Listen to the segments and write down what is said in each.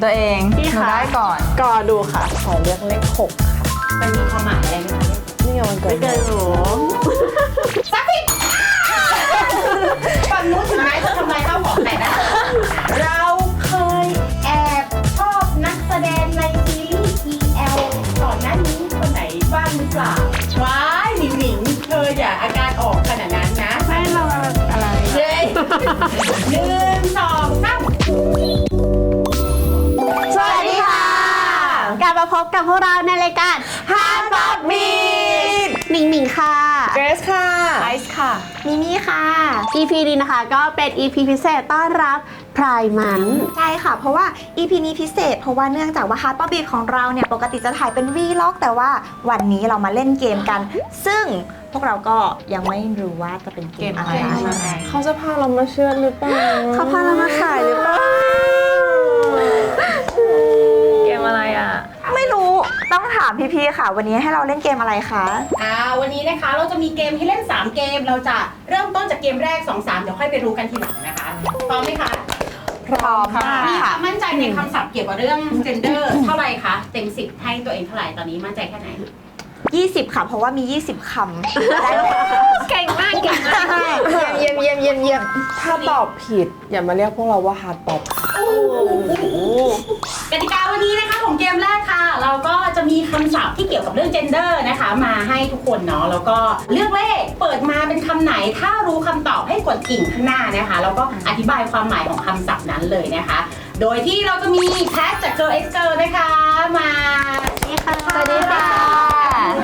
ตัวเองหนูได้ก่อนก็ดูค่ะขอเลือกเลข6ค่ะมันมีความหมายอะไรไหมคะนี่ไงมันเกิดหนูสักทีฝั่งนู้นถึงไหมจะทำลายข้าวของไหนนะเราเคยแอบชอบนักแสดงในซีรีส์ EL ก่อนหน้านี้คนไหนบ้างหรือเปล่าว้ายหนิงเธออย่าอาการออกขนาดนั้นนะไม่เราอะไรเฮ้ย1 2 3สวัสดีค่ะกลับมาพบกับพวกเราในรายการ Heart Pop Beat หนิงหนิงค่ะ เกรซค่ะไอซ์ค่ะมิมี่ค่ะ EP นี้นะคะก็เป็น EP พิเศษต้อนรับพรายมันใช่ค่ะเพราะว่า EP นี้พิเศษเพราะว่าเนื่องจากว่า Heart Pop Beat ของเราเนี่ยปกติจะถ่ายเป็น Vlog แต่ว่าวันนี้เรามาเล่นเกมกัน ซึ่งพวกเราก็ยังไม่รู้ว่าจะเป็นเกมอะไรเขาจะพาเรามาเชื่อหรือเปล่าเขาพาเรามาขายหรือเปล่าเกมอะไรอ่ะไม่รู้ต้องถามพี่ๆค่ะวันนี้ให้เราเล่นเกมอะไรคะวันนี้นะคะเราจะมีเกมให้เล่น3เกมเราจะเริ่มต้นจากเกมแรก 2-3 เดี๋ยวค่อยไปรู้กันทีหลังนะคะพร้อมไหมคะพร้อมค่ะมีความมั่นใจในคำศัพท์เกี่ยวกับเรื่อง gender เท่าไหร่คะเต็ม10ให้ตัวเองเท่าไหร่ตอนนี้มั่นใจแค่ไหน20ค่ะเพราะว่ามี20คำได้ เก่งมากเก่งมากเยี่ยมถ้าตอบผิดอย่ามาเรียกพวกเราว่าฮาร์ดป๊อปกติกาวันนี้นะคะของเกมแรกค่ะเราก็จะมีคำศัพท์ที่เกี่ยวกับเรื่อง gender นะคะมาให้ทุกคนเนาะแล้วก็เลือกเลขเปิดมาเป็นคำไหนถ้ารู้คำตอบให้กดกิ่งข้างหน้านะคะแล้วก็อธิบายความหมายของคำศัพท์นั้นเลยนะคะโดยที่เราจะมีแท็กจาก Girl X Girl นะคะมาสวัสดีค่ะ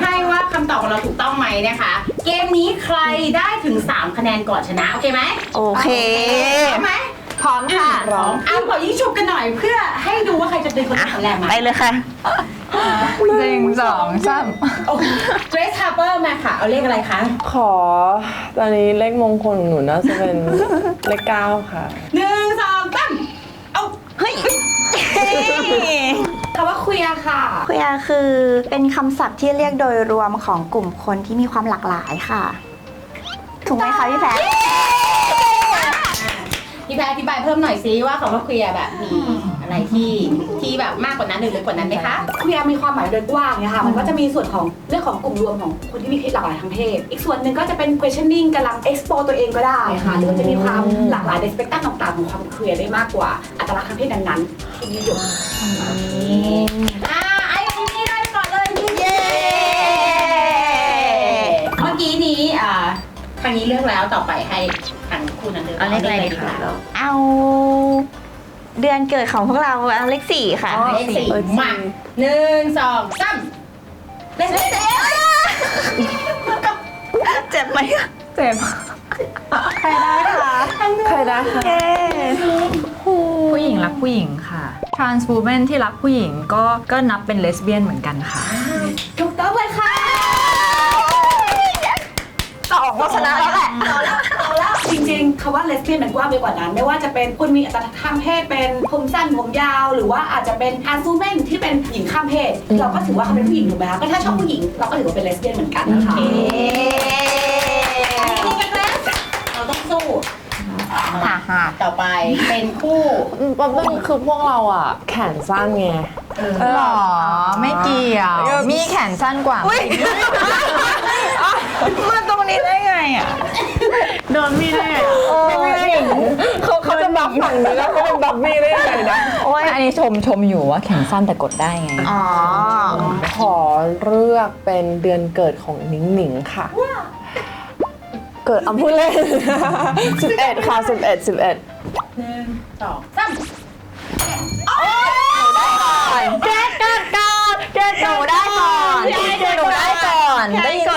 ให้ว่าคำตอบของเราถูกต้องไหมนะคะเกมนี้ใครได้ถึง3คะแนนก่อนชนะโอเคไหมโอเคพร้อมไหมพร้อมค่ะพร้อมขอยิ่งฉุบกันหน่อยเพื่อให้ดูว่าใครจะเป็นคนแรกมาไปเลยค่ะ1 2 3เกรซฮาร์เปอร์มาค่ะเอาเลขอะไรคะขอตอนนี้เลขมงคลของหนูน่าจะเป็นเลข9ค่ะ1 2 3เอาเฮ้ยคำว่าคุยอะค่ะคุยคือเป็นคำศัพท์ที่เรียกโดยรวมของกลุ่มคนที่มีความหลากหลายค่ะถูกไหมคะพี่แพรพี่แพรอธิบายเพิ่มหน่อยซิว่าคำว่าเคลียร์แบบมีอะไรที่แบบมากกว่านั้นหรือลึกกว่านั้นไหมคะเคลียร์มีความหมายโดยกว้างเนี่ยค่ะมันก็จะมีส่วนของเรื่องของกลุ่มรวมของคนที่มีหลากหลายทางเพศอีกส่วนหนึ่งก็จะเป็น questioning กำลัง explore ตัวเองก็ได้ค่ะหรือว่าจะมีความหลากหลายในสเปกตรัมต่างๆของความเคลียร์ได้มากกว่าอัตลักษณ์ทางเพศนั้นๆที่นิยมไอ้คนนี้ได้ก่อนเลยเย้เมื่อกี้นี้ทางนี้เลือกแล้วต่อไปให้ทางคุณนั้นเลือกเอาเลขอะไรดีคะเอาเดือนเกิดของพวกเราเอาเลข4ค่ะเลข4มา1 2 3เลขเจ็บไหมเจ็บใครได้คะใครได้คะผู้หญิงรักผู้หญิงค่ะ trans woman ที่รักผู้หญิงก็นับเป็นเลสเบี้ยนเหมือนกันค่ะถูกต้องเลยค่ะ2เราชนะแล้วแหละเอาละจริงๆคำว่าเลสเบี้ยนมันกว้างไปกว่านั้นไม่ว่าจะเป็นคนมีอัตลักษณ์ทางเพศเป็นผมสั้นผมยาวหรือว่าอาจจะเป็นทรานส์วูแมนที่เป็นหญิงข้ามเพศเราก็ถือว่าเขาเป็นผู้หญิงถูกไหมคะก็ถ้าชอบผู้หญิงเราก็ถือว่าเป็นเลสเบี้ยนเหมือนกันนะคะเราต้องสู้ต่อไปเป็นคู่คือพวกเราแขนสั้นไงหรอไม่เกี่ยวมีแขนสั้นกว่ามาตรงนี้ได้ไงโดนมีได้ไงเขาจะบัฟฝั่งนี้แล้วเขาเป็นบัฟมี่ได้ยังไงนะอันนี้ชมอยู่ว่าแขนสั้นแต่กดได้ไงขอเลือกเป็นเดือนเกิดของหนิงหนิงค่ะเกิดพูดเล่น11ค่ะ11 1 2 3เจ๊หนูได้ก่อนได้ยิน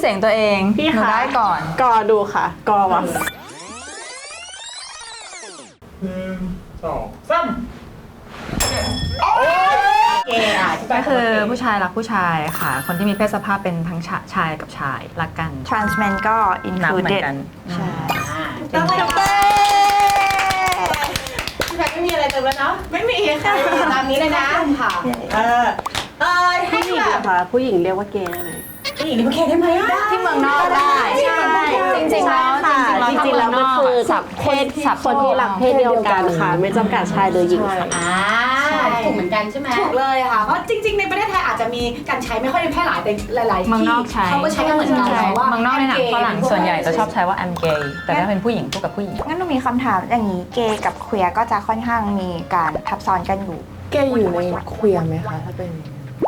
เสียงตัวเองหนูได้ก่อนกอดูค่ะกอวะ1 2 3ก็คือผู้ชายรักผู้ชายค่ะคนที่มีเพศสภาพเป็นทั้งชายกับชายรักกัน trans man ก็ included ใช่ต้องเลยพี่แพรไม่มีอะไรเติมแล้วเนาะไม่มีค่ะตามนี้เลยนะค่ะให้แบบผู้หญิงเรียกว่าเกย์ได้ไหม ผู้หญิงเรียกว่าเกย์ได้ไหมที่เมืองนอกได้ใช่ ริงๆแล้ว ค่ะจริงๆแล้วมันคือคนที่รักเพศเดียวกันค่ะ ไม่จำกัดชายหรือหญิงค่ะ ถูกเหมือนกันใช่ไหม ถูกเลยค่ะ เพราะจริง ๆ ในประเทศไทยอาจจะมีการใช้ไม่ค่อยได้แพร่หลายแต่หลายๆ เมือง ที่ นอกใช้ เขาก็ใช้กันเหมือนกัน ใช่ ว่า เมืองนอกในหนังฝรั่งส่วนใหญ่จะชอบใช้ว่า I'm gay แต่ถ้าเป็นผู้หญิงพูดกับผู้หญิง งั้นหนูมีคำถามอย่างนี้เกย์กับเคลียร์ก็จะค่อนข้างมีการทับซ้อนกันอยู่ เกย์อยู่ในเคลียร์ไหมคะถ้าเป็น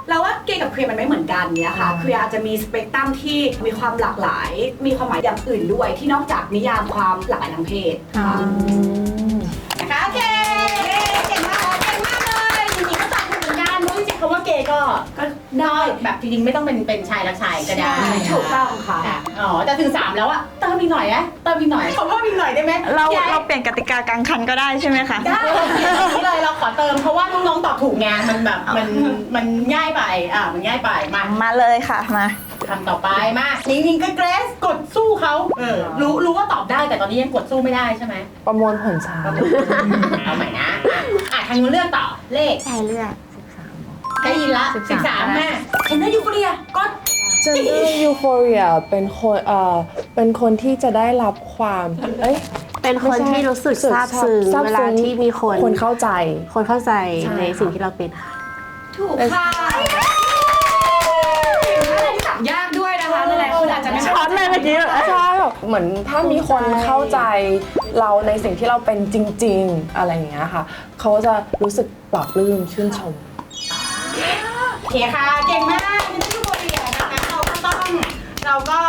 เราว่าเกย์กับเคลียร์มันไม่เหมือนกันเนี่ยค่ะเคลียร์อาจจะมีสเปกตรัมที่มีความหลากหลาย มีความหมายอย่างอื่นด้วยที่นอกจากนิยามความหลากหลายทางเพศค่ะ นะคะโอเคเก่งมากเลยจริงๆก็ตอบถูกเหมือนกันเพราะจริงๆคำว่าเกย์ก็ได้แบบจริงๆไม่ต้องเป็นชายรักชายก็ได้ ถูกต้องค่ะ อ๋อแต่ถึง3แล้วอะเติมอีกหน่อยนะเติมอีกหน่อยขอเพิ่มอีกหน่อยได้ไหม เราเปลี่ยนกติกากลางคันก็ได้ใช่ไหมคะ ได้นี้เลยเราขอเติมเพราะว่าน้องๆตอบถูกไงมันแบบมันง่ายไปมันง่ายไปมา เลยค่ะมา คำต่อไปมานิงๆก็เกรซกดสู้เขารู้ว่าตอบได้แต่ตอนนี้ยังกดสู้ไม่ได้ใช่ไหม ประมวลผลช้า เอาใหม่นะทางนู้นเลือกต่อเลข ใช่เลือก ได้ยินละ13แม่เห็นได้ยูโฟเรียก็ Gender Euphoria เป็นคนที่จะได้รับความเป็นคนที่รู้สึกซาบซึ้งเวลาที่มีคน เข้าใจ ในสิ่งที่เราเป็นค่ะ ถูกค่ะที่ถามยากด้วยนะคะหลายๆคนอาจจะไม่ ช็อตเลยเมื่อกี้ ใช่แบบเหมือนถ้ามีคนเข้าใจเราในสิ่งที่เราเป็นจริงๆอะไรอย่างเงี้ยค่ะเขาจะรู้สึกปลาบปลื้มชื่นชม โอเคค่ะเก่งมากนี่คือโบเรียนะคะเราก็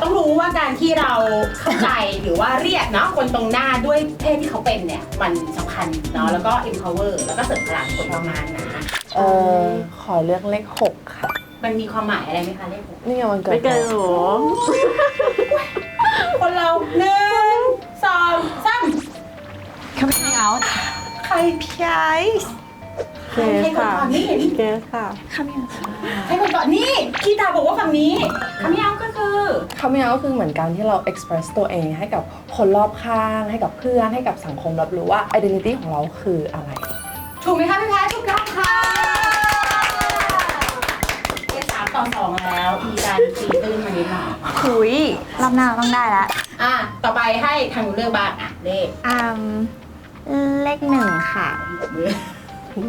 ต้องรู้ว่าการที่เราเข้าใจหรือว่าเรียกเนาะคนตรงหน้าด้วยเพศที่เขาเป็นเนี่ยมันสำคัญเนาะแล้วก็ empower แล้วก็เสริมพลังคนประมาณนะ ขอเลือกเลข 6 ค่ะ มันมีความหมายอะไรไหมคะเลข นี่ไงมันเกิด ไม่เกินหรอ คนเรา1 2 3 coming out ใคร พี่ไอซ์ เกสค่ะเกสค่ะ ให้คนก่อนนี่คีตาบอกว่าฝั่งนี้คำยาวก็คือ coming out ก็คือเหมือนการที่เรา express ตัวเองให้กับคนรอบข้างให้กับเพื่อนให้กับสังคมรับรู้ว่า identity ของเราคืออะไร ถูกไหมคะพี่แพทถูกต้องค่ะเกม3-2แล้วมีการตีตื้นมานิดหน่อย คุยรอบหน้าเราต้องได้ละ ต่อไปให้ทางหนูเลือกบ้างเลข เลข1ค่ะ 1 2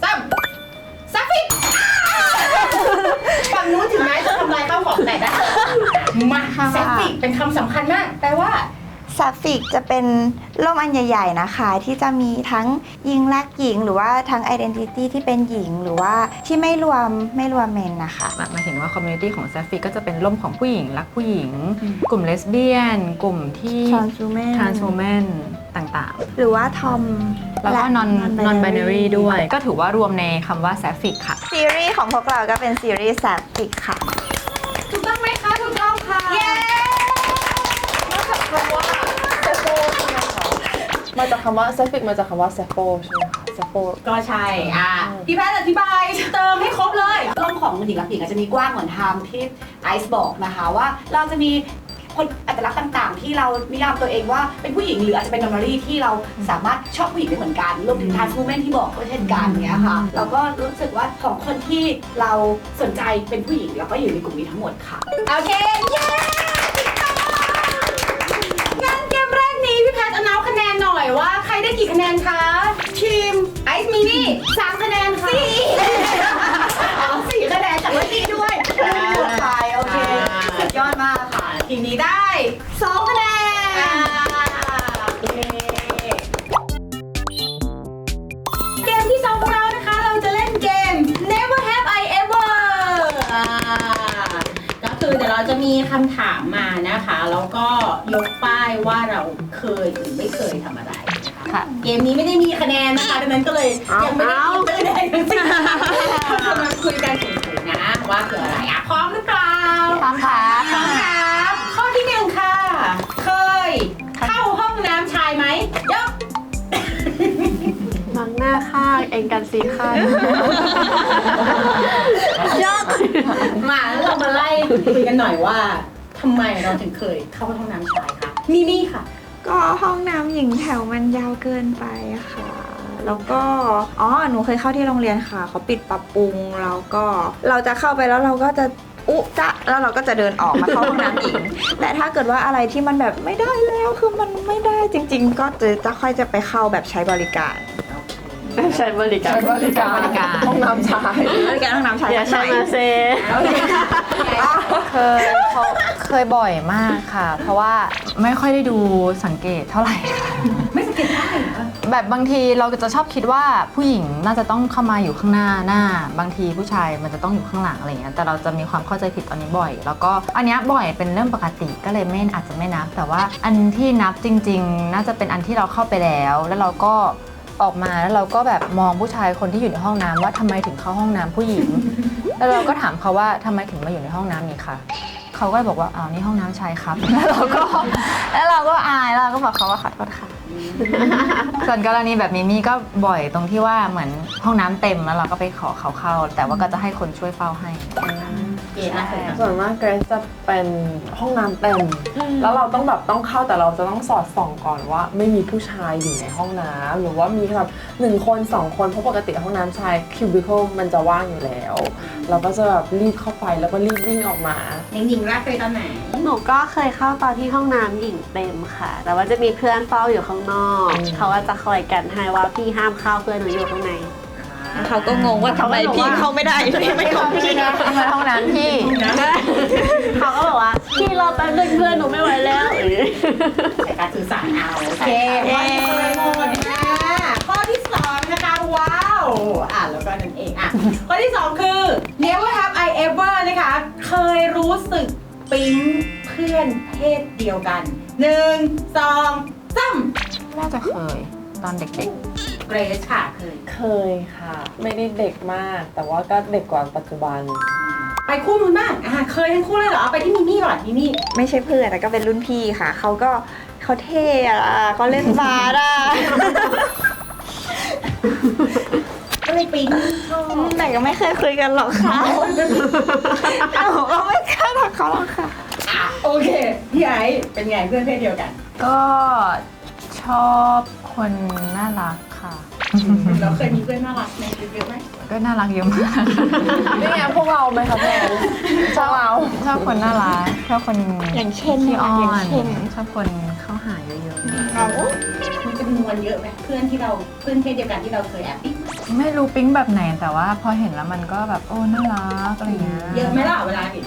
3ซัฟฟิกฝั่งนู้นถึงแม้จะทำลายข้าวของแต่ได้มาซัฟฟิกเป็นคำสำคัญมากแปลว่า ซัฟฟิกจะเป็นร่มอันใหญ่ๆนะคะ ที่จะมีทั้งหญิงรักหญิงหรือว่าทั้ง identity ที่เป็นหญิงหรือว่าที่ไม่รวมเมนนะคะ หมายถึงว่า community ของ Sapphic ก็จะเป็นร่มของผู้หญิงรักผู้หญิง กลุ่มเลสเบี้ยนกลุ่มที่ trans women ต่าง หรือว่าทอม ๆ แล้วก็ non binary ด้วย ก็ถือว่ารวมในคำว่า Sapphic ค่ะ ซีรีส์ของพวกเราก็เป็นซีรีส์ซัฟฟิกค่ะ ถูกต้องไหมคะถูกต้องค่ะเย้นอกจากคำว่า มาจากคำว่า Sapphic มาจากคำว่า Sappho ใช่ไหมคะ Sappho ก็ใช่พี่แพทย์อธิบายเติมให้ครบเลย ร่มของหญิงกับหญิงอาจจะมีกว้างเหมือนไทม์ที่ไอซ์บอกนะคะว่าเราจะมีคนอัตลักษณ์ต่างๆ ที่เรานิยามตัวเองว่าเป็นผู้หญิงหรืออาจจะเป็นนอร์มารีที่เราสามารถชอบผู้หญิงได้เหมือนกันรวมถึงทรานส์วูแมนที่บอกก็เช่นกันเนี้ยค่ะเราก็รู้สึกว่าของคนที่เราสนใจเป็นผู้หญิงแล้วก็อยู่ในกลุ่มนี้ทั้งหมดค่ะ โอเค เย้งั้นเกมแรกนี้พี่แพทย์เอาคะแนนหน่อยว่าใครได้กี่คะแนนคะ ทีมไอซ์มินี่3คะแนนค่ะ4คะแนนจากเมื่อกี้ด้วย ไปโอเคสุดยอดมากค่ะ ทีมนี้ได้2คะแนนเกมที่2ของเรานะคะเราจะเล่นเกม Never Have I Ever ก็คือเดี๋ยวเราจะมีคำถามมานะคะแล้วก็ยกป้ายว่าเราเคยหรือไม่เคยทำอะไรนะคะเกมนี้ไม่ได้มีคะแนนนะคะดังนั้นก็เลยยังไม่ได้คิดไม่ได้ทั้งสิ้นเราจะมาคุยกันเฉยๆนะว่าคืออะไรพร้อมหรือเปล่า พร้อมค่ะ พร้อมครับข้อที่1ค่ะเคยเข้าห้องน้ำชายไหมยก มังหน้าข้างเองกันสีข้าง ยกมาแล้วเรามาไล่คุยกันหน่อยว่าทำไมเราถึงเคยเข้าห้องน้ำชายคะมีมี่ค่ะ ก็ห้องน้ำหญิงแถวมันยาวเกินไปค่ะ แล้วก็หนูเคยเข้าที่โรงเรียนค่ะเขาปิดปรับปรุงแล้วก็เราจะเข้าไปแล้วเราก็จะ อุ๊จะแล้วเราก็จะเดินออกมาเข้าห้องน้ำหญิง แต่ถ้าเกิดว่าอะไรที่มันแบบไม่ได้แล้วคือมันไม่ได้จริง ๆ ก็จะค่อยจะไปเข้าแบบใช้บริการ ใช้บริการ บริการห้องน้ำชาย บริการห้องน้ำชาย อย่าใช้มาเซ เคยบ่อยมากค่ะ เพราะว่าไม่ค่อยได้ดูสังเกตเท่าไหร่ค่ะ ไม่สังเกตได้เหรอ แบบบางทีเราจะชอบคิดว่าผู้หญิงน่าจะต้องเข้ามาอยู่ข้างหน้าบางทีผู้ชายมันจะต้องอยู่ข้างหลังอะไรเงี้ยแต่เราจะมีความเข้าใจผิดตอนนี้บ่อย แล้วก็อันเนี้ยบ่อยเป็นเรื่องปกติก็เลยอาจจะไม่นับ แต่ว่าอันที่นับจริงๆ น่าจะเป็นอันที่เราเข้าไปแล้วเราก็ออกมาแล้วเราก็แบบมองผู้ชายคนที่อยู่ในห้องน้ำว่าทำไมถึงเข้าห้องน้ำผู้หญิง แล้วเราก็ถามเขาว่าทำไมถึงมาอยู่ในห้องน้ำนี้คะเขาก็บอกว่าอ้าวนี่ห้องน้ำชายครับ แล้วเราก็อายแล้วเราก็บอกเขาว่าขอโทษค่ะ ส่วนกรณีแบบมิมี่ก็บ่อยตรงที่ว่าเหมือนห้องน้ำเต็มแล้วเราก็ไปขอเขาเข้า แต่ว่าก็จะให้คนช่วยเฝ้าให้ เก๋นะ ส่วนมากเกรซจะเป็นห้องน้ำเต็ม แล้วเราต้องเข้าแต่เราจะต้องสอดส่องก่อนว่าไม่มีผู้ชายอยู่ในห้องน้ำหรือว่ามีแบบ1 คน 2 คนเพราะปกติห้องน้ำชายคิวบิเคิลมันจะว่างอยู่แล้ว เราก็จะแบบรีบเข้าไปแล้วก็รีบวิ่งออกมา หนิงๆรักเคยตอนไหน หนูก็เคยเข้าตอนที่ห้องน้ำหญิงเต็มค่ะ แต่ว่าจะมีเพื่อนเฝ้าอยู่ข้างนอก เขาก็จะคอยกันให้ว่าพี่ห้ามเข้าเพื่อนหนูอยู่ข้างใน เขาก็งงว่าทำไมพี่เข้าไม่ได้พี่ไม่เข้าพี่ มาห้องน้ำพี่ เขาก็บอกว่าพี่รอแป๊บนึงเพื่อนหนูไม่ไหวแล้ว แต่การสื่อสารเอาโอเคข้อที่เคยหมดนะข้อที่2นะคะว้าวแล้วก็นั่นเองข้อที่2คือ never have I ever นะคะเคยรู้สึกปิ๊งเพื่อนเพศเดียวกัน1 2 3 น่าจะเคยตอนเด็ก เกรซค่ะเคย เคยค่ะ ไม่ได้เด็กมาก แต่ว่าก็เด็กกว่าปัจจุบัน ไปคู่นู้นบ้างเคยทั้งคู่เลยเหรอเอาไปที่มิมี่ก่อนมิมี่ ไม่ใช่เพื่อนแต่ก็เป็นรุ่นพี่ค่ะเขาเท่อะเขาเล่นบาสอะ ก็เลยปิ๊งชอบ แต่ก็ไม่เคยคุยกันหรอกค่ะเอาก็ไม่กล้าทักเขาหรอกค่ะ โอเคพี่ไอซ์เป็นไงเพื่อนเพศเดียวกัน ๆ ก็ชอบคนน่ารักค่ะ เราเคยมีเพื่อนน่ารักในชีวิตเยอะไหม ก็น่ารักเยอะมาก นี่ไงพวกเราไหมคะแพนพวกเรา ชอบคนน่ารักชอบคน อย่างเช่น ที่อ้อ อย่าง น เช่น ชอบคนเข้าหาเยอะ มีจำนวนเยอะไหมเพื่อนเพศเดียวกันที่เราเคยแอบปิ๊ง ๆไม่รู้ปิ๊งแบบไหนแต่ว่าพอเห็นแล้วมันก็แบบโอ้น่ารักอะไรเงี้ย เยอะไหมล่ะเวลาเห็น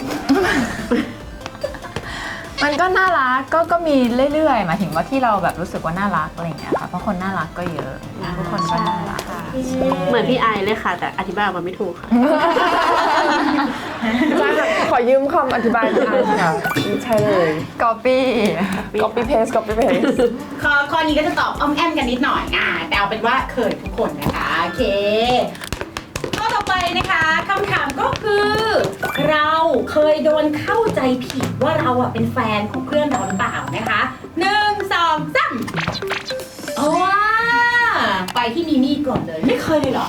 มันก็น่ารักก็มีเรื่อยๆหมายถึงว่าที่เราแบบรู้สึกว่าน่ารักอะไรเงี้ยค่ะเพราะคนน่ารักก็เยอะทุกคนก็น่ารัก เหมือนพี่ไอเลยค่ะ แต่อธิบายออกมาไม่ถูกค่ะ ใช่ค่ะขอยืมคำอธิบายคุณอาค่ะใช่เลย copy copy paste copy paste ข้อนี้ก็จะตอบอ้อมแอมกันนิดหน่อยแต่เอาเป็นว่าเคยทุกคนนะคะโอเคข้อต่อไปนะคะคำถามก็คือ เราเคยโดนเข้าใจผิดว่าเราเป็นแฟนของเพื่อนเราหรือเปล่านะคะ1 2 3ว้าไปที่มิมี่ก่อนเลยไม่เคยเลยเหรอ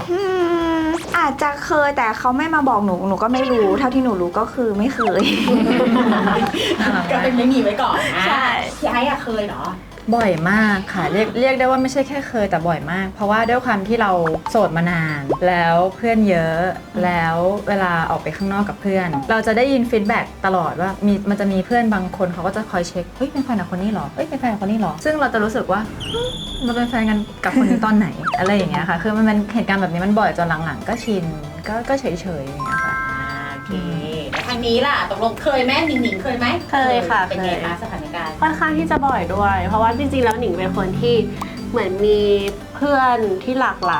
อาจจะเคยแต่เขาไม่มาบอกหนูก็ไม่รู้เท่าที่หนูรู้ก็คือไม่เคย ก็เป็นไม่มีไว้ก่อน ใช่ พี่ไอ้เคยเหรอ บ่อยมากค่ะเรียกได้ว่าไม่ใช่แค่เคยแต่บ่อยมาก เพราะว่าด้วยความที่เราโสดมานาน แล้วเพื่อนเยอะแล้วเวลาออกไปข้างนอกกับเพื่อน เราจะได้ยินฟีดแบ็กตลอดว่ามันจะมีเพื่อนบางคนเขาก็จะคอยเช็คเฮ้ยเป็นแฟนกับคนนี้เหรอเฮ้ยเป็นแฟนกับคนนี้เหรอซึ่งเราจะรู้สึกว่าเราเป็นแฟนกันกับคนนี้ตอนไหน อะไรอย่างเงี้ยค่ะคือมันเป็นเหตุการณ์แบบนี้มันบ่อยจนหลังๆก็ชินก็เฉยๆอย่างเงี้ยค่ะ โอเคแล้วทางนี้ล่ะตกลงเคยไหมหนิงเคยไหม เคยค่ะ เป็นไง เคย คะสถานการณ์ ค่อนข้างที่จะบ่อยด้วย เพราะว่าจริงๆแล้วหนิงเป็นคนที่เหมือนมีเพื่อนที่หลากห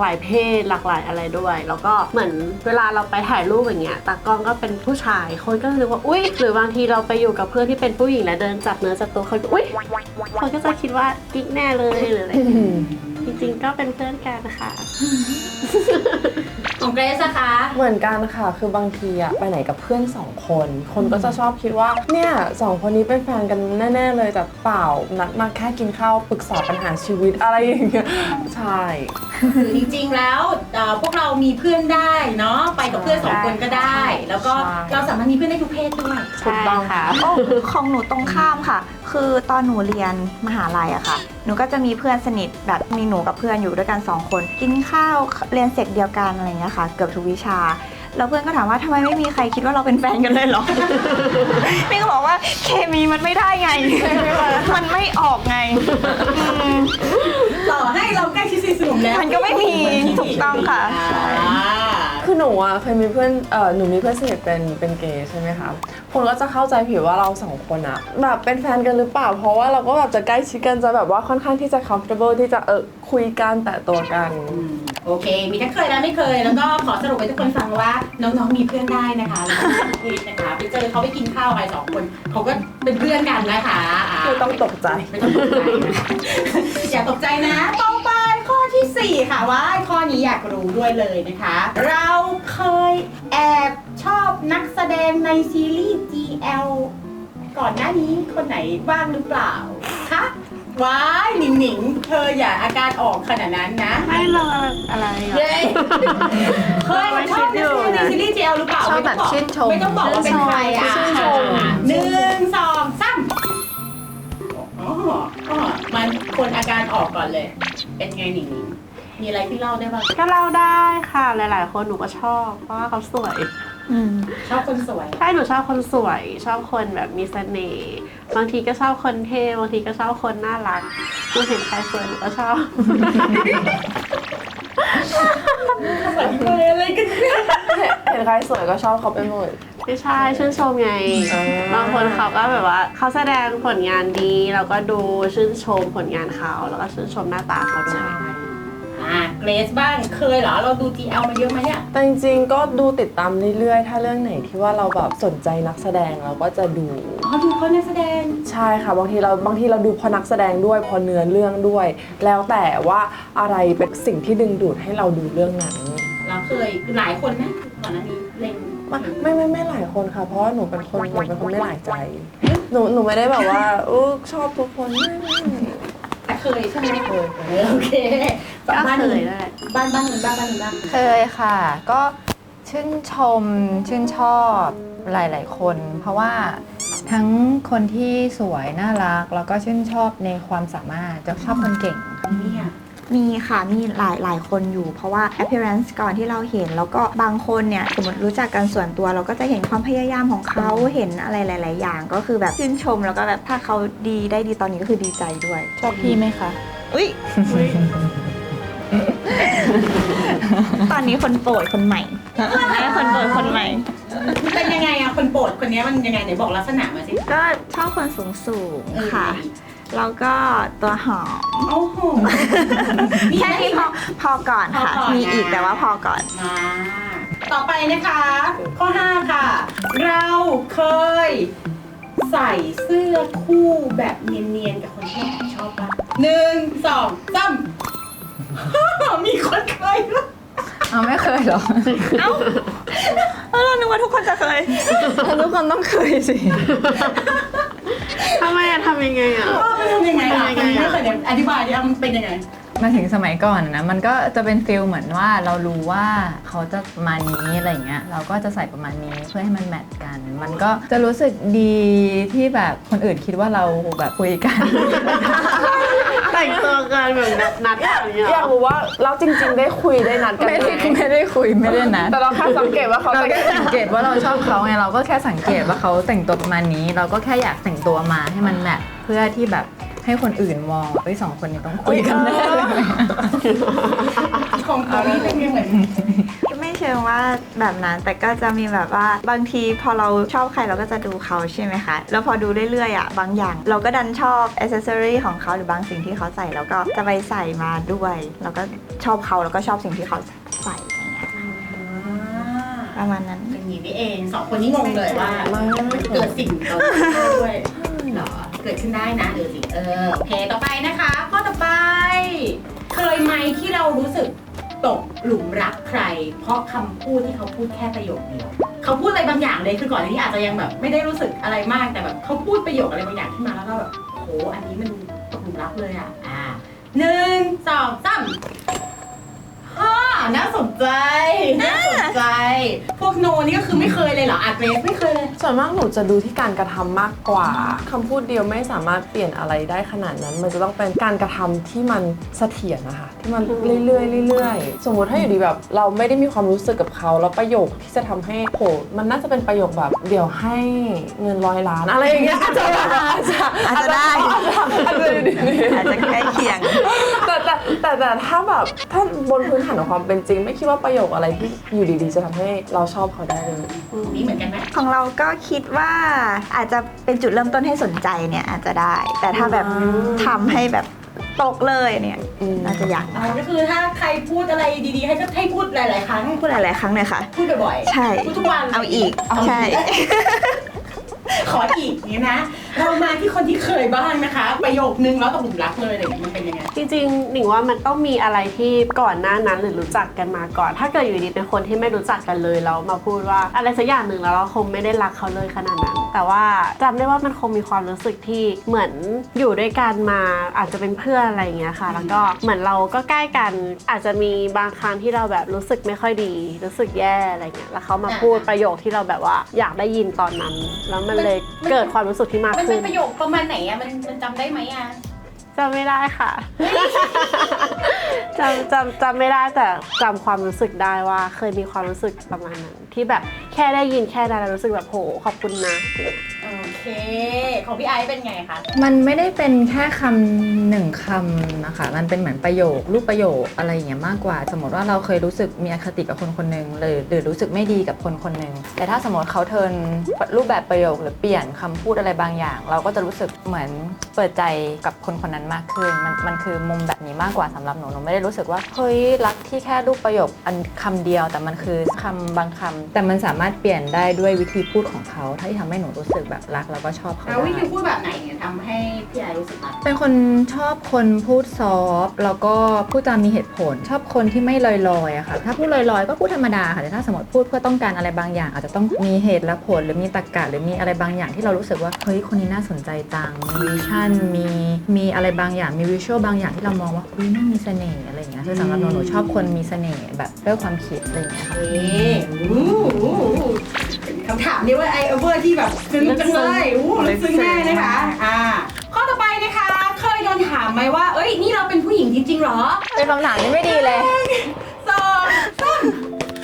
ลายเพศหลากหลายอะไรด้วย แล้วก็เหมือนเวลาเราไปถ่ายรูปอย่างเงี้ยตากล้องก็เป็นผู้ชายคนก็รู้ว่าอุ๊ยหรือบางทีเราไปอยู่กับเพื่อนที่เป็นผู้หญิงแล้วเดินจับเนื้อจับตัวเขาอุ๊ยคนก็จะคิดว่ากิ๊กแน่เลยหรืออะไรอย่างเงี้ยจริงๆก็เป็นเพื่อนกันค่ะ ของเกรซอะคะ เหมือนกันค่ะ คือบางทีอะไปไหนกับเพื่อน2 คนคนก็จะชอบคิดว่าเนี่ย2 คนนี้เป็นแฟนกันแน่ๆเลยแต่เปล่านัดมาแค่กินข้าวปรึกษาปัญหาชีวิตอะไรอย่างเงี้ยใช่ คือจริงๆแล้วพวกเรามีเพื่อนได้เนาะไปกับเพื่อน2 คนก็ได้ แล้วก็เราสามารถมีเพื่อนได้ทุกเพศด้วย ถูกต้องค่ะ โอ้ของหนูตรงข้ามค่ะ คือตอนหนูเรียนมหาลัยอะค่ะ หนูก็จะมีเพื่อนสนิทแบบมีหนูกับเพื่อนอยู่ด้วยกัน2 คน กินข้าวเรียนเสกเดียวกันอะไรเงี้ยค่ะ เกือบทุกวิชา แล้วเพื่อนก็ถามว่าทำไมไม่มีใครคิดว่าเราเป็นแฟนกันเลยเหรอ นี่ก็บอกว่าเคมีมันไม่ได้ไง มันไม่ออกไง ต่อให้เราใกล้ชิดสนิทสนมแล้ว มันก็ไม่มีถูกต้องค่ะ คือหนูอ่ะเคยมีเพื่อนหนูมีเพื่อนสนิทเป็นเกย์ใช่ไหมคะคนก็จะเข้าใจผิดว่าเราสองคนอะแบบเป็นแฟนกันหรือเปล่าเพราะว่าเราก็แบบจะใกล้ชิดกันจะแบบว่าค่อนข้างที่จะ comfortable ที่จะคุยกันแต่ตัวกัน โอเค มีทั้งเคยและไม่เคย แล้วก็ขอสรุปให้ทุกคนฟังว่าน้องๆมีเพื่อนได้นะคะแล้วก็มีเพื่อนนะคะไปเจอเขาไปกินข้าวไป2 คนเขาก็เป็นเพื่อนกันนะคะไม่ต้องตกใจ ไม่ต้องตกใจนะ อย่าตกใจนะต่อไปข้อที่ 4 ค่ะว่าข้อนี้อยากรู้ด้วยเลยนะคะ เราเคยแอบชอบนักแสดงในซีรีส์ GL ก่อนหน้านี้คนไหนบ้างหรือเปล่าคะว้ายหนิงเธออย่าอาการออกขนาดนั้นนะ ไม่เลยอะไรอ่ะ เย้เคยชอบนักแสดงในซีรีส์ GL หรือเปล่า ชอบแบบชื่นชม ไม่ต้องบอกว่าเป็นใครอ่ะ ชื่นชม 1 2 3อ๋อมันคนอาการออกก่อนเลย เป็นไงหนิงมีอะไรที่เล่าได้บ้าง ก็เล่าได้ค่ะหลาย ๆ คนหนูก็ชอบ เพราะว่าเขาสวย ชอบคนสวย ใช่หนูชอบคนสวย ชอบคนแบบมีเสน่ห์บางทีก็ชอบคนเท่บางทีก็ชอบคนน่ารักหนูเห็นใครสวยหนูก็ชอบ อะไรกันเนี่ย เห็นใครสวยก็ชอบเขาไปหมด ไม่ใช่ชื่นชมไง บางคนเขาก็แบบว่าเขาแสดงผลงานดีเราก็ดูชื่นชมผลงานเขาแล้วก็ชื่นชมหน้าตาเขาด้วย เกรซบ้างเคยเหรอเราดู GL มาเยอะไหมเนี่ย แต่จริงๆก็ดูติดตามเรื่อยๆ ถ้าเรื่องไหนที่ว่าเราแบบสนใจนักแสดงเราก็จะดู อ๋อดูเขานักแสดง ใช่ค่ะบางทีเราดูเพอนักแสดงด้วยเพอเนื้อเรื่องด้วย แล้วแต่ว่าอะไรเป็นสิ่งที่ดึงดูดให้เราดูเรื่องนั้น เราเคยหลายคนนะก่อนหน้านี้เล็ง ไม่หลายคนค่ะ เพราะว่าหนูเป็นคนไม่หลายใจ หนูไม่ได้แบบว่าชอบทุกคนไม่ แต่เคยใช่ไหม เคย โอเค ก็ บ้าน เค หนึ่ ย ง นั่นแหละ บ้านหนึ่งบ้าง เคยค่ะ ก็ชื่นชมชื่นชอบหลายๆคน เพราะว่าทั้งคนที่สวยน่ารักแล้วก็ชื่นชอบในความสามารถจะชอบคนเก่ง เนี่ย มีค่ะ มีหลายคนอยู่ เพราะว่า appearance ก่อนที่เราเห็น แล้วก็บางคนเนี่ย สมมติรู้จักกันส่วนตัว เราก็จะเห็นความพยายามของเขา เห็นอะไรหลาย ๆ อย่าง ก็คือแบบชื่นชม แล้วก็แบบถ้าเขาได้ดีตอนนี้ก็คือดีใจด้วย ชอบพี่ไหมคะ อุ้ย ตอนนี้คนโปรดคนใหม่คนโปรดคนใหม่ เป็นยังไงอะคนโปรดคนนี้มันยังไงไหนบอกลักษณะมาสิ ก็ชอบคนสูงค่ะ แล้วก็ตัวหอม โอ้โห แค่ที่พอก่อนค่ะ มีอีกแต่ว่าพอก่อน มาต่อไปนะคะ ข้อ 5 ค่ะ เราเคยใส่เสื้อคู่แบบเนียนๆกับคนที่เราชอบปะ1 2 3 มีคนเคยด้วย เอาไม่เคยเหรอ เรานึกว่าทุกคนจะเคย ทุกคนต้องเคยสิ ทำไมอะทำยังไงอะ มันทำยังไงอ่ะคนนี้ไม่เคยเนี่ยอธิบายดิมันเป็นยังไง มาถึงสมัยก่อนนะมันก็จะเป็นฟิลเหมือนว่าเรารู้ว่าเขาจะประมาณนี้อะไรเงี้ยเราก็จะใส่ประมาณนี้เพื่อให้มันแมทช์กัน มันก็จะรู้สึกดีที่แบบคนอื่นคิดว่าเราแบบคุยกัน แต่งตัวกันแบบนัดกันอย่างเงี้ย อยากรู้ว่าเราจริงๆได้คุยได้นัดกัน ไม่ ไห ได้ ม ไม่ได้คุยไม่ได้นัด แต่เราแค่สังเกตว่าเขา เรา แต่ง แค่สังเกตว่าเราชอบเขาไงเราก็แค่สังเกตว่าเขาแต่งตัวประมาณนี้ เราก็แค่อยากแต่งตัวมาให้มันแมทช์เพื่อที่แบบให้คนอื่นมองว่า2 คนนี้ต้องคุยกันแน่เลย ของตัวนี้เป็นยังไง ไม่เชิงว่าแบบนั้น แต่ก็จะมีแบบว่าบางทีพอเราชอบใครเราก็จะดูเขาใช่ไหมคะ แล้วพอดูเรื่อยๆอ่ะบางอย่าง เราก็ดันชอบอ c เซสซอรีของเขาหรือบางสิ่งที่เขาใส่แล้วก็จะไปใส่มาด้วยเราก็ชอบเขาแล้วก็ชอบสิ่งที่เขาใส่อย่างเงี้ยประมาณนั้น เป็นอย่างนี้นี่เอง2 คนนี้งงเลยว่าเกิดสิ่งเราด้วยเหรอเกิดขึ้นได้นะเดี๋ยวสิโอเคต่อไปนะคะข้อต่อไป เคยไหมที่เรารู้สึกตกหลุมรักใคร เพราะคำพูดที่เขาพูดแค่ประโยคเดียวเขาพูดอะไรบางอย่างเลยคือก่อนหน้านี้อาจจะยังแบบไม่ได้รู้สึกอะไรมากแต่แบบเขาพูดประโยคอะไรบางอย่างขึ้นมาแล้วก็แบบโหอันนี้มันตกหลุมรักเลยอ่ะ1 2 3 5 น่าสนใจน่าสนใจ พวกโนนี่ก็คือไม่เคยเลยเหรออาร์เกรสไม่เคยเลย ส่วนมากหนูจะดูที่การกระทำมากกว่าคำพูดเดียวไม่สามารถเปลี่ยนอะไรได้ขนาดนั้น มันจะต้องเป็นการกระทำที่มันเสถียรนะคะที่มันเรื่อยๆสมมติถ้าอยู่ดีแบบเราไม่ได้มีความรู้สึกกับเขาแล้วประโยคที่จะทำให้โหมันน่าจะเป็นประโยคแบบเดี๋ยวให้เงิน100 ล้านอะไรอย่างเงี้ยอาจจะได้ อาจจะใกล้เคียง แต่ถ้าแบบถ้าบนพื้นฐานของความเป็นจริง ไม่คิดว่าประโยคอะไรที่อยู่ดีๆจะทำให้เราชอบเขาได้เลย นี่เหมือนกันไหม ของเราก็คิดว่าอาจจะเป็นจุดเริ่มต้นให้สนใจเนี่ยอาจจะได้ แต่ถ้าแบบทำให้แบบตกเลยเนี่ยน่าจะยาก ก็คือถ้าใครพูดอะไรดีๆให้ก็ให้พูดหลายๆครั้ง พูดหลายๆครั้งเลยค่ะ พูดบ่อยๆ ใช่ พูดทุกวัน เอาอีกใช่ ขออีกอย่างนี้นะ เรามาที่คนที่เคยบ้างนะคะ ประโยคนึงแล้วตกหลุมรักเลยอะไรอย่างเงี้ยมันเป็นยังไง จริงๆหนิงว่ามันต้องมีอะไรที่ก่อนหน้านั้นหรือรู้จักกันมาก่อน ถ้าเกิดอยู่ดีเป็นคนที่ไม่รู้จักกันเลยแล้วมาพูดว่าอะไรสักอย่างหนึ่งแล้วเราคงไม่ได้รักเขาเลยขนาดนั้น แต่ว่าจำได้ว่ามันคงมีความรู้สึกที่เหมือนอยู่ด้วยกันมาอาจจะเป็นเพื่อนอะไรอย่างเงี้ยค่ะ แล้วก็เหมือนเราก็ใกล้กันอาจจะมีบางครั้งที่เราแบบรู้สึกไม่ค่อยดี รู้สึกแย่อะไรเงี้ยแล้วเขามาพูดประโยคที่เราแบบว่าอยากได้ยินตอนนั้นแล้วมันเลยเกิดความรู้สึกที่มาก มัน ขึ้ เป็น นประโยคประมาณไหนอะมันจำได้ไหมอะ จำไม่ได้ค่ะ จำไม่ได้แต่จำความรู้สึกได้ว่าเคยมีความรู้สึกประมาณนั้นที่แบบแค่ได้ยินแค่นั้นแล้วรู้สึกแบบโหขอบคุณนะ โอเค ของพี่ไอซ์เป็นไงคะ มันไม่ได้เป็นแค่คำหนึ่งคำนะคะ มันเป็นเหมือนประโยครูปประโยคอะไรอย่างเงี้ยมากกว่า สมมติว่าเราเคยรู้สึกมีอคติกับคนคนหนึ่งหรือรู้สึกไม่ดีกับคนคนหนึ่งแต่ถ้าสมมติเขาเทิร์นรูปแบบประโยคหรือเปลี่ยนคำพูดอะไรบางอย่าง เราก็จะรู้สึกเหมือนเปิดใจกับคนคนนั้นมากขึ้น มันคือมุมแบบนี้มากกว่าสำหรับหนูไม่ได้รู้สึกว่าเฮ้ยรักที่แค่รูปประโยคอันคำเดียว แต่มันคือคำบางคำแต่มันสามารถเปลี่ยนได้ด้วยวิธีพูดของเขาที่ทำให้หนูรู้สึกแบบรักแล้วก็ชอบเขา แล้ววิธี ได้ พูดแบบไหนเนี่ยทำให้พี่ไอซ์รู้สึกรัก เป็นคนชอบคนพูดซอฟต์แล้วก็พูดจามีเหตุผล ชอบคนที่ไม่ลอยๆอะค่ะถ้าพูดลอยๆก็พูดธรรมดาค่ะแต่ถ้าสมมติพูดเพื่อต้องการอะไรบางอย่าง อาจจะต้องมีเหตุและผลหรือมีตรรกะหรือมีอะไรบางอย่างที่เรารู้สึกว่าเฮ้ยคนนี้น่าสนใจจังมีวิชั่นมีอะไรบางอย่างมีวิชวลบางอย่างที่เรามองว่าเฮ้ยน่ามีเสน่ห์อะไรอย่างเงี้ยคือสำหรับหนูชอบคนมีเสน่ห์แบบด้วยความคิดอะไรอย่างเงี้ยค่ะ คำถามนี้ว่าไอเวอร์ที่แบบซึ้งจังเลยลึกซึ้งแน่นะคะข้อต่อไปนะคะเคยโดนถามไหมว่าเอ้ยนี่เราเป็นผู้หญิงจริงๆหรอ เป็นคำถามที่ไม่ดีเลย สองสาม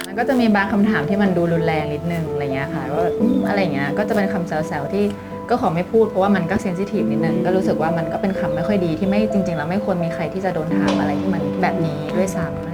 มันก็จะมีบางคำถามที่มันดูรุนแรงนิดนึงอะไรเงี้ยค่ะว่าอะไรเงี้ยก็จะเป็นคำแซวๆที่ก็ขอไม่พูดเพราะว่ามันก็เซนซิทีฟนิดนึงก็รู้สึกว่ามันก็เป็นคำไม่ค่อยดีที่ไม่จริงๆแล้วไม่ควรมีใครที่จะโดนถามอะไรที่มันแบบนี้ด้วยซ้ำ